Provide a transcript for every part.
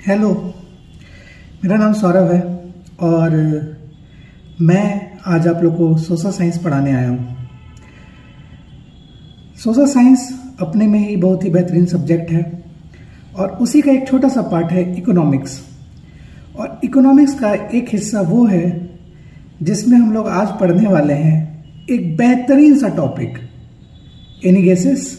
Hello, मेरा नाम सौरभ है और मैं आज आप लोग को सोशल साइंस पढ़ाने आया हूँ। सोशल साइंस अपने में ही बहुत ही बेहतरीन सब्जेक्ट है और उसी का एक छोटा सा पार्ट है इकोनॉमिक्स। और इकोनॉमिक्स का एक हिस्सा वो है जिसमें हम लोग आज पढ़ने वाले हैं एक बेहतरीन सा टॉपिक। Any guesses?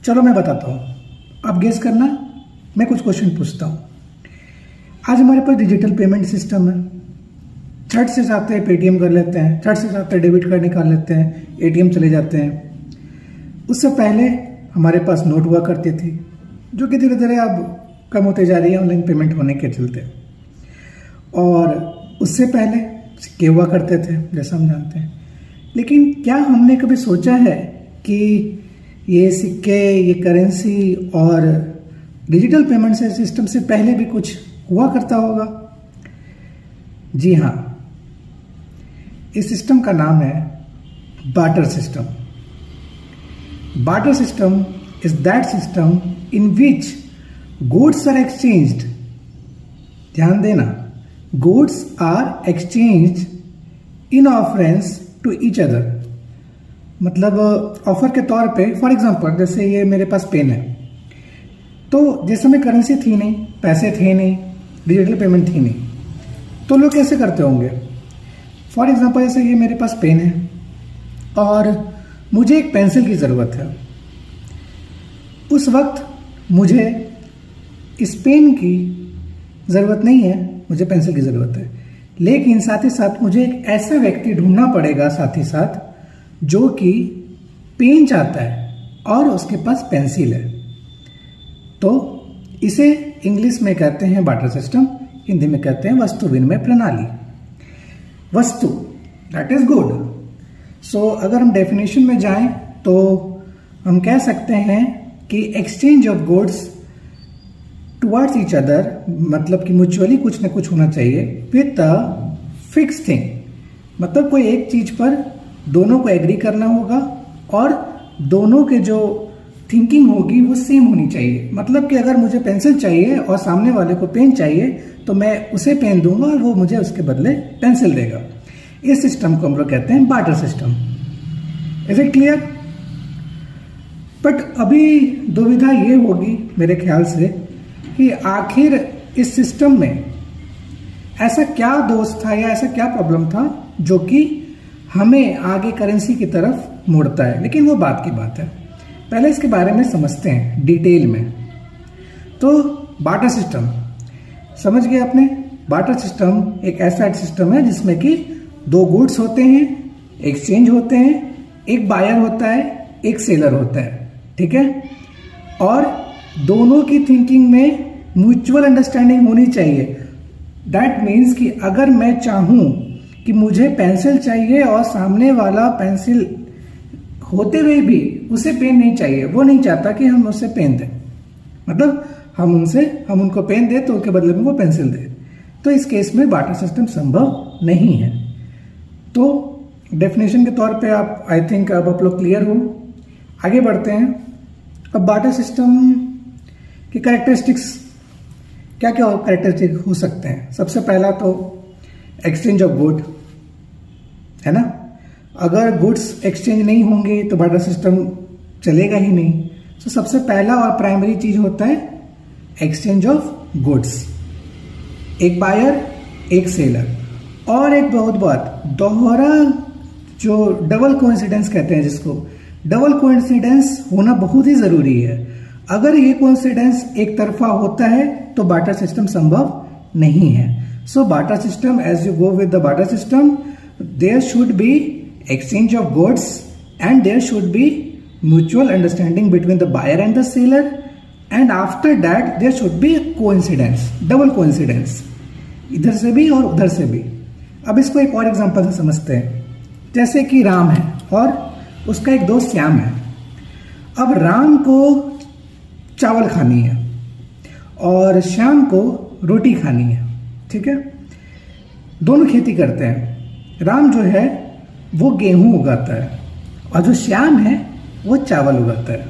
चलो मैं बताता हूँ, आप गेस करना। मैं कुछ क्वेश्चन पूछता हूँ। आज हमारे पास डिजिटल पेमेंट सिस्टम है। झट से चाहते हैं पेटीएम कर लेते हैं, झट से चाहते हैं डेबिट कार्ड निकाल लेते हैं, एटीएम चले जाते हैं। उससे पहले हमारे पास नोट हुआ करती थी, जो कि धीरे धीरे अब कम होते जा रही है ऑनलाइन पेमेंट होने के चलते। और उससे पहले सिक्के हुआ करते थे, जैसा हम जानते हैं। लेकिन क्या हमने कभी सोचा है कि ये सिक्के, ये करेंसी और डिजिटल पेमेंट सिस्टम से पहले भी कुछ हुआ करता होगा? जी हाँ, इस सिस्टम का नाम है barter system. Barter system is that system in which goods are exchanged. ध्यान देना, goods are exchanged in offerings to each other. मतलब ऑफर के तौर पे, फॉर एग्जांपल जैसे ये मेरे पास पेन है, तो जिस समय करेंसी थी नहीं, पैसे थे नहीं, डिजिटल पेमेंट थी नहीं, तो लोग कैसे करते होंगे? फॉर एग्जांपल जैसे ये मेरे पास पेन है और मुझे एक पेंसिल की ज़रूरत है। उस वक्त मुझे इस पेन की ज़रूरत नहीं है, मुझे पेंसिल की ज़रूरत है। लेकिन साथ ही साथ मुझे एक ऐसा व्यक्ति ढूंढना पड़ेगा साथ ही साथ जो कि पेन चाहता है और उसके पास पेंसिल है। तो इसे इंग्लिश में कहते हैं बार्टर सिस्टम, हिंदी में कहते हैं वस्तु विनिमय प्रणाली। वस्तु, दैट इज गुड। सो अगर हम डेफिनेशन में जाएं तो हम कह सकते हैं कि exchange of goods towards each other, मतलब कि म्यूचुअली कुछ ना कुछ होना चाहिए विथ अ फिक्स थिंग। मतलब कोई एक चीज पर दोनों को एग्री करना होगा और दोनों के जो थिंकिंग होगी वो सेम होनी चाहिए। मतलब कि अगर मुझे पेंसिल चाहिए और सामने वाले को पेन चाहिए तो मैं उसे पेन दूंगा और वो मुझे उसके बदले पेंसिल देगा। इस सिस्टम को हम लोग कहते हैं barter system. Is it clear? But अभी दुविधा ये होगी मेरे ख्याल से कि आखिर इस सिस्टम में ऐसा क्या दोष था या ऐसा क्या प्रॉब्लम था जो कि हमें आगे करेंसी की तरफ मोड़ता है। लेकिन वो बात की बात है, पहले इसके बारे में समझते हैं डिटेल में। तो बार्टर सिस्टम समझ गए आपने? बार्टर सिस्टम एक ऐसा सिस्टम है जिसमें कि दो गुड्स होते हैं, एक्सचेंज होते हैं, एक बायर होता है, एक सेलर होता है, ठीक है? और दोनों की थिंकिंग में म्यूचुअल अंडरस्टैंडिंग होनी चाहिए। दैट मीन्स कि अगर मैं चाहूं कि मुझे पेंसिल चाहिए और सामने वाला पेंसिल होते हुए भी उसे पेन नहीं चाहिए, वो नहीं चाहता कि हम उसे पेन दें, मतलब हम उनको पेन दें तो उसके बदले में वो पेंसिल दे, तो इस केस में बार्टर सिस्टम संभव नहीं है। तो डेफिनेशन के तौर पे आप, आई थिंक अब आप लोग क्लियर हो। आगे बढ़ते हैं। अब बार्टर सिस्टम की कैरेक्टरिस्टिक्स, क्या क्या कैरेक्टरिस्टिक हो सकते हैं? सबसे पहला तो एक्सचेंज ऑफ गुड है ना। अगर गुड्स एक्सचेंज नहीं होंगे तो बार्टर सिस्टम चलेगा ही नहीं। तो सबसे पहला और प्राइमरी चीज होता है एक्सचेंज ऑफ गुड्स। एक बायर, एक सेलर। और एक बहुत बात, दोहरा जो डबल कोइंसिडेंस कहते हैं, जिसको डबल कोइंसिडेंस होना बहुत ही जरूरी है। अगर ये कोइंसिडेंस एक तरफा होता है तो बार्टर सिस्टम संभव नहीं है। So barter system, as you go with the barter system, there should be exchange of goods and there should be mutual understanding between the buyer and the seller, and after that there should be a coincidence, double coincidence, इधर से भी और उधर से भी। अब इसको एक और एग्जांपल से समझते हैं। जैसे कि राम है और उसका एक दोस्त श्याम है। अब राम को चावल खानी है और श्याम को रोटी खानी है, ठीक है? दोनों खेती करते हैं। राम जो है वो गेहूं उगाता है और जो श्याम है वो चावल उगाता है।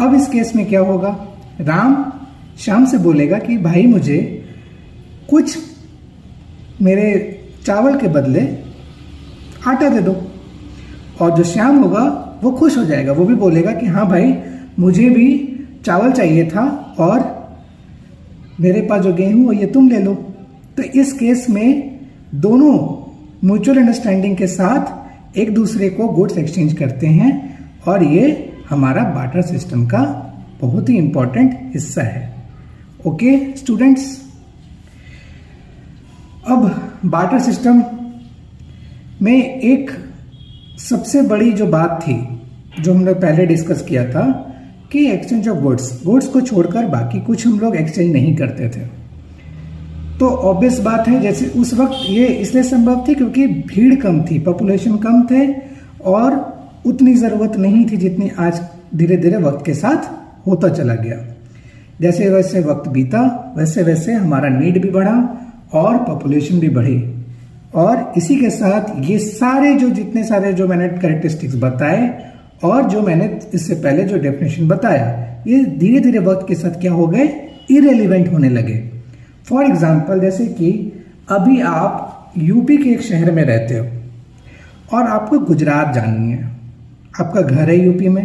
अब इस केस में क्या होगा? राम श्याम से बोलेगा कि भाई मुझे कुछ मेरे चावल के बदले आटा दे दो, और जो श्याम होगा वो खुश हो जाएगा, वो भी बोलेगा कि हाँ भाई मुझे भी चावल चाहिए था और मेरे पास जो गेहूं है ये तुम ले लो। तो इस केस में दोनों म्यूचुअल अंडरस्टैंडिंग के साथ एक दूसरे को गुड्स एक्सचेंज करते हैं, और ये हमारा बार्टर सिस्टम का बहुत ही इंपॉर्टेंट हिस्सा है। ओके स्टूडेंट्स, अब बार्टर सिस्टम में एक सबसे बड़ी जो बात थी जो हमने पहले डिस्कस किया था कि एक्सचेंज ऑफ गुड्स को छोड़कर बाकी कुछ हम लोग एक्सचेंज नहीं करते थे। तो ऑब्वियस बात है, जैसे उस वक्त ये इसलिए संभव थी क्योंकि भीड़ कम थी, पॉपुलेशन कम थे और उतनी ज़रूरत नहीं थी जितनी आज धीरे धीरे वक्त के साथ होता चला गया। जैसे वैसे वक्त बीता वैसे वैसे हमारा नीड भी बढ़ा और पॉपुलेशन भी बढ़ी, और इसी के साथ ये सारे जितने सारे जो मैंने कैरेक्टरिस्टिक्स बताए और जो मैंने इससे पहले जो डेफिनेशन बताया, ये धीरे धीरे वक्त के साथ क्या हो गए, इरेलीवेंट होने लगे। फॉर एग्जाम्पल, जैसे कि अभी आप यूपी के एक शहर में रहते हो और आपको गुजरात जानी है, आपका घर है यूपी में।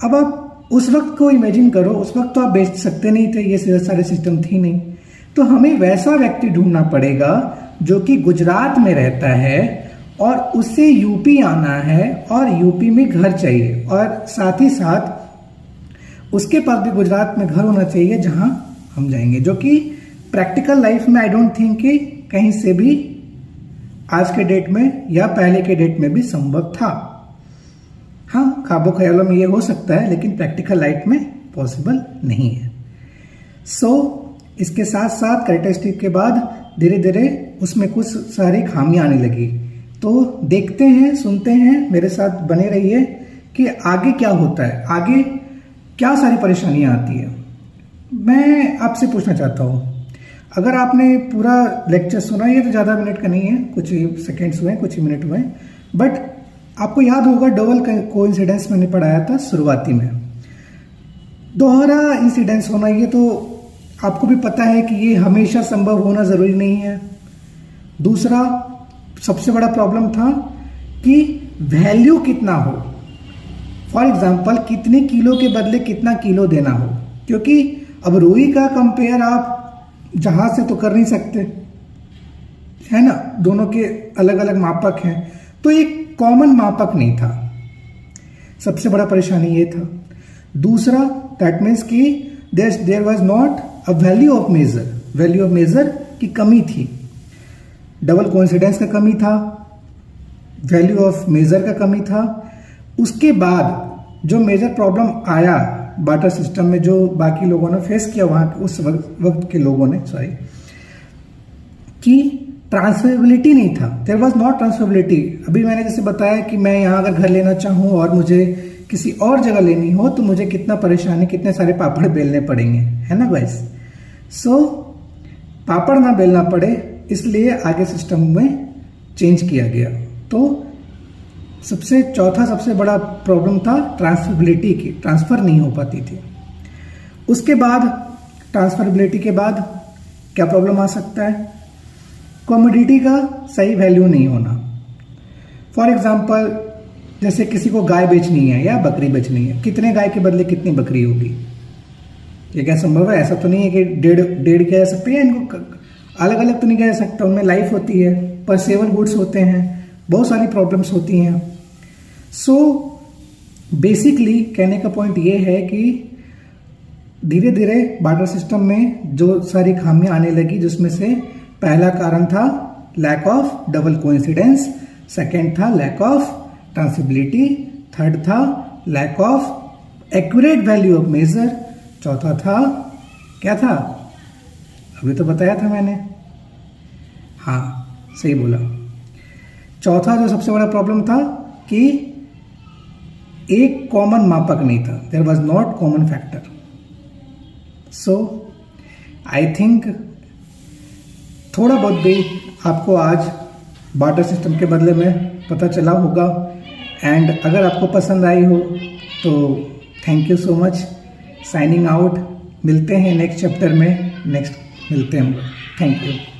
अब आप उस वक्त को इमेजिन करो, उस वक्त तो आप बेच सकते नहीं थे, ये सारे सिस्टम थी नहीं, तो हमें वैसा व्यक्ति ढूंढना पड़ेगा जो कि गुजरात में रहता है और उसे यूपी आना है और यूपी में घर चाहिए, और साथ ही साथ उसके पास भी गुजरात में घर होना चाहिए जहां हम जाएंगे, जो कि प्रैक्टिकल लाइफ में आई डोंट थिंक कि कहीं से भी आज के डेट में या पहले के डेट में भी संभव था। हाँ, ख्वाबों ख्यालों में ये हो सकता है, लेकिन प्रैक्टिकल लाइफ में पॉसिबल नहीं है। इसके साथ साथ कैरेक्टरिस्टिक के बाद धीरे धीरे उसमें कुछ सारी खामियां आने लगी। तो देखते हैं, सुनते हैं, मेरे साथ बने रहिए कि आगे क्या होता है, आगे क्या सारी परेशानियां आती है। मैं आपसे पूछना चाहता हूँ, अगर आपने पूरा लेक्चर सुना, ये तो ज़्यादा मिनट का नहीं है, कुछ ही सेकेंड्स हुए, कुछ ही मिनट हुए, बट आपको याद होगा डबल कोइंसिडेंस मैंने पढ़ाया था शुरुआती में। दोहरा इंसिडेंस होना, ये तो आपको भी पता है कि ये हमेशा संभव होना ज़रूरी नहीं है। दूसरा सबसे बड़ा प्रॉब्लम था कि वैल्यू कितना हो, फॉर एग्जांपल कितने किलो के बदले कितना किलो देना हो, क्योंकि अब रुई का कंपेयर आप जहाज से तो कर नहीं सकते, है ना, दोनों के अलग अलग मापक हैं, तो एक कॉमन मापक नहीं था। सबसे बड़ा परेशानी ये था। दूसरा, दैट मीन्स कि there was not a value of measure की कमी थी। डबल कोइंसिडेंस का कमी था, वैल्यू ऑफ मेजर का कमी था। उसके बाद जो मेजर प्रॉब्लम आया बार्टर सिस्टम में, जो बाकी लोगों ने फेस किया वहां उस वक्त के लोगों ने, कि ट्रांसफरेबिलिटी नहीं था। There was not transferability. अभी मैंने जैसे बताया कि मैं यहाँ अगर घर लेना चाहूँ और मुझे किसी और जगह लेनी हो तो मुझे कितना परेशानी, कितने सारे पापड़ बेलने पड़ेंगे, है ना गाइस। पापड़ ना बेलना पड़े इसलिए आगे सिस्टम में चेंज किया गया। तो सबसे बड़ा प्रॉब्लम था ट्रांसफरेबिलिटी की, ट्रांसफर नहीं हो पाती थी। उसके बाद ट्रांसफरेबिलिटी के बाद क्या प्रॉब्लम आ सकता है, कमोडिटी का सही वैल्यू नहीं होना। फॉर एग्जाम्पल, जैसे किसी को गाय बेचनी है या बकरी बेचनी है, कितने गाय के बदले कितनी बकरी होगी, ये क्या संभव है? ऐसा तो नहीं है कि डेढ़ किया जा सकता है, इनको अलग अलग तो नहीं किया जा सकता, उनमें लाइफ होती है, परसेबल गुड्स होते हैं, बहुत सारी प्रॉब्लम्स होती हैं। बेसिकली कहने का पॉइंट ये है कि धीरे धीरे बार्टर सिस्टम में जो सारी खामियां आने लगी, जिसमें से पहला कारण था lack of double coincidence, second था लैक ऑफ ट्रांसफरेबिलिटी, थर्ड था lack of accurate value of measure, चौथा था क्या था, अभी तो बताया था मैंने, हाँ सही बोला। चौथा जो सबसे बड़ा प्रॉब्लम था कि एक कॉमन मापक नहीं था, there was not common factor. I think थोड़ा बहुत भी आपको आज बार्टर सिस्टम के बदले में पता चला होगा, एंड अगर आपको पसंद आई हो तो thank you so much. Signing out, मिलते हैं नेक्स्ट चैप्टर में, नेक्स्ट मिलते हैं हम लोग। Thank you.